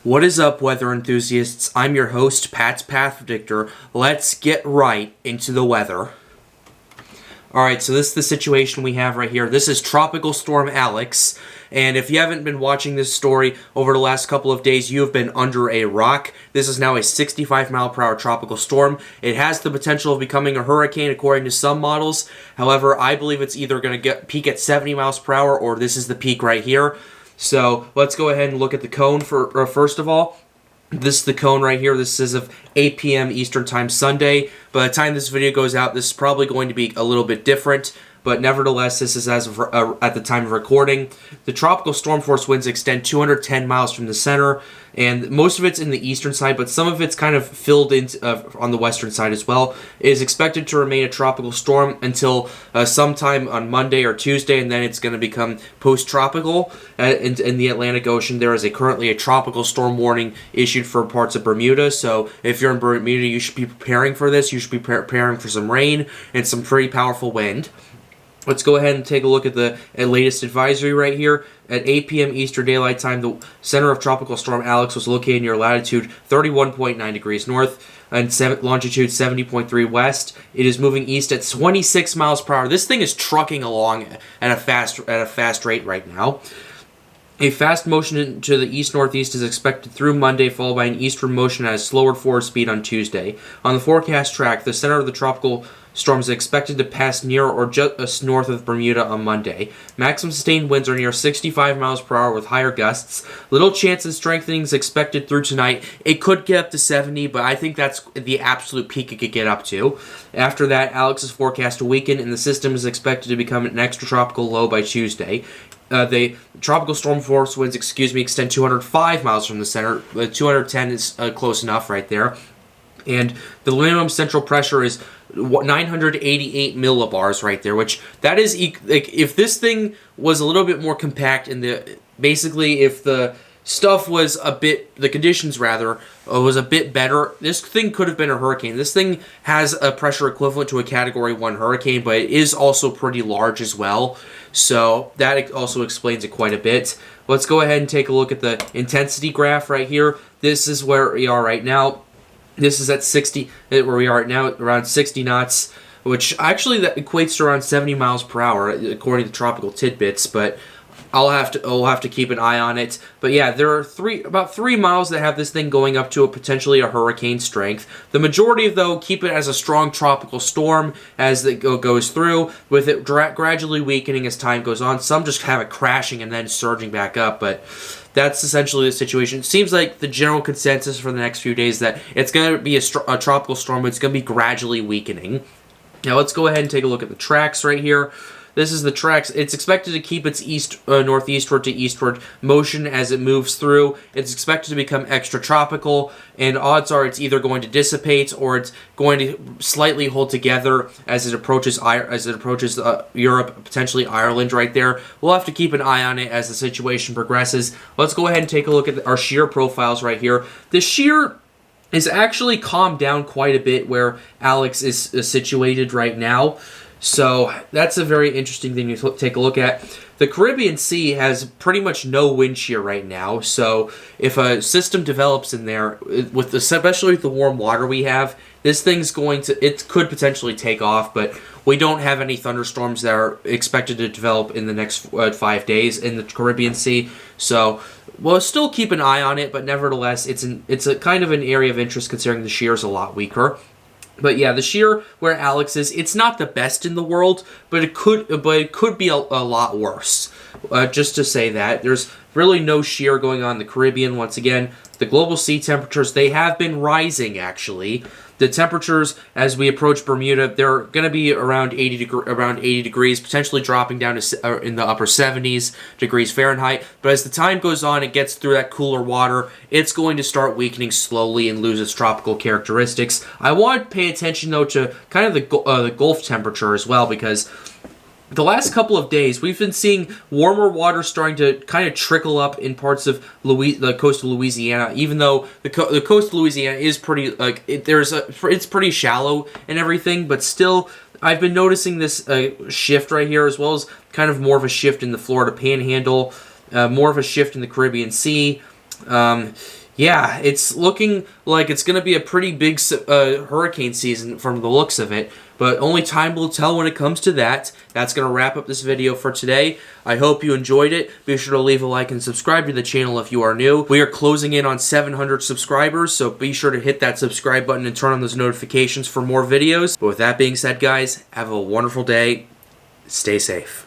What is up, weather enthusiasts? I'm your host, Pat's Path Predictor. Let's get right into the weather. Alright, so this is the situation we have right here. This is Tropical Storm Alex, and if you haven't been watching this story over the last couple of days, you have been under a rock. This is now a 65-mile-per-hour tropical storm. It has the potential of becoming a hurricane according to some models. However, I believe it's either going to peak at 70 miles per hour, or this is the peak right here. So let's go ahead and look at the cone first of all. This is the cone right here. This is of 8 p.m. Eastern Time Sunday. By the time this video goes out, this is probably going to be a little bit different, but nevertheless, this is as of, at the time of recording. The tropical storm force winds extend 210 miles from the center, and most of it's in the eastern side, but some of it's kind of filled in on the western side as well. It is expected to remain a tropical storm until sometime on Monday or Tuesday, and then it's going to become post-tropical. In the Atlantic Ocean, there is currently a tropical storm warning issued for parts of Bermuda, so if you're in Bermuda, you should be preparing for this. You should be preparing for some rain and some pretty powerful wind. Let's go ahead and take a look at the latest advisory right here. At 8 p.m. Eastern Daylight Time, the center of Tropical Storm Alex was located near latitude 31.9 degrees north and longitude 70.3 west. It is moving east at 26 miles per hour. This thing is trucking along at a fast rate right now. A fast motion to the east-northeast is expected through Monday, followed by an eastward motion at a slower forward speed on Tuesday. On the forecast track, the center of the tropical storm is expected to pass near or just north of Bermuda on Monday. Maximum sustained winds are near 65 miles per hour with higher gusts. Little chance of strengthening is expected through tonight. It could get up to 70, but I think that's the absolute peak it could get up to. After that, Alex is forecast to weaken, and the system is expected to become an extratropical low by Tuesday. The tropical storm force winds, extend 205 miles from the center. 210 is close enough right there. And the minimum central pressure is 988 millibars right there, which that is, like, if this thing was a little bit more compact basically if the stuff was the conditions rather, was a bit better, this thing could have been a hurricane. This thing has a pressure equivalent to a Category 1 hurricane, but it is also pretty large as well. So that also explains it quite a bit. Let's go ahead and take a look at the intensity graph right here. This is where we are right now. This is at 60, where we are right now, around 60 knots, which actually that equates to around 70 miles per hour, according to Tropical Tidbits, but I'll have to keep an eye on it. But yeah, there are about 3 miles that have this thing going up to potentially a hurricane strength. The majority of though keep it as a strong tropical storm as it goes through, with it gradually weakening as time goes on. Some just have it crashing and then surging back up, but that's essentially the situation. It seems like the general consensus for the next few days that it's going to be a tropical storm, but it's going to be gradually weakening. Now let's go ahead and take a look at the tracks right here. This is the tracks. It's expected to keep its northeastward to eastward motion as it moves through. It's expected to become extratropical, and odds are it's either going to dissipate or it's going to slightly hold together as it approaches Europe, potentially Ireland right there. We'll have to keep an eye on it as the situation progresses. Let's go ahead and take a look at our shear profiles right here. The shear is actually calmed down quite a bit where Alex is situated right now. So that's a very interesting thing to take a look at. The Caribbean Sea has pretty much no wind shear right now, so if a system develops in there, especially with the warm water we have, this thing's it could potentially take off, but we don't have any thunderstorms that are expected to develop in the next 5 days in the Caribbean Sea, so we'll still keep an eye on it, but nevertheless, it's a kind of an area of interest considering the shear is a lot weaker. But yeah, the shear where Alex is, it's not the best in the world, but it could be a lot worse. Just to say that, there's really no shear going on in the Caribbean. Once again, the global sea temperatures, they have been rising actually. The temperatures as we approach Bermuda, they're going to be around 80 degrees, potentially dropping down to in the upper 70s degrees Fahrenheit. But as the time goes on, it gets through that cooler water, it's going to start weakening slowly and lose its tropical characteristics. I want to pay attention though to kind of the Gulf temperature as well, because the last couple of days, we've been seeing warmer water starting to kind of trickle up in parts of the coast of Louisiana. Even though the coast of Louisiana is pretty it's pretty shallow and everything, but still, I've been noticing this shift right here, as well as kind of more of a shift in the Florida Panhandle, more of a shift in the Caribbean Sea. Yeah, it's looking like it's going to be a pretty big hurricane season from the looks of it, but only time will tell when it comes to that. That's going to wrap up this video for today. I hope you enjoyed it. Be sure to leave a like and subscribe to the channel if you are new. We are closing in on 700 subscribers, so be sure to hit that subscribe button and turn on those notifications for more videos. But with that being said, guys, have a wonderful day. Stay safe.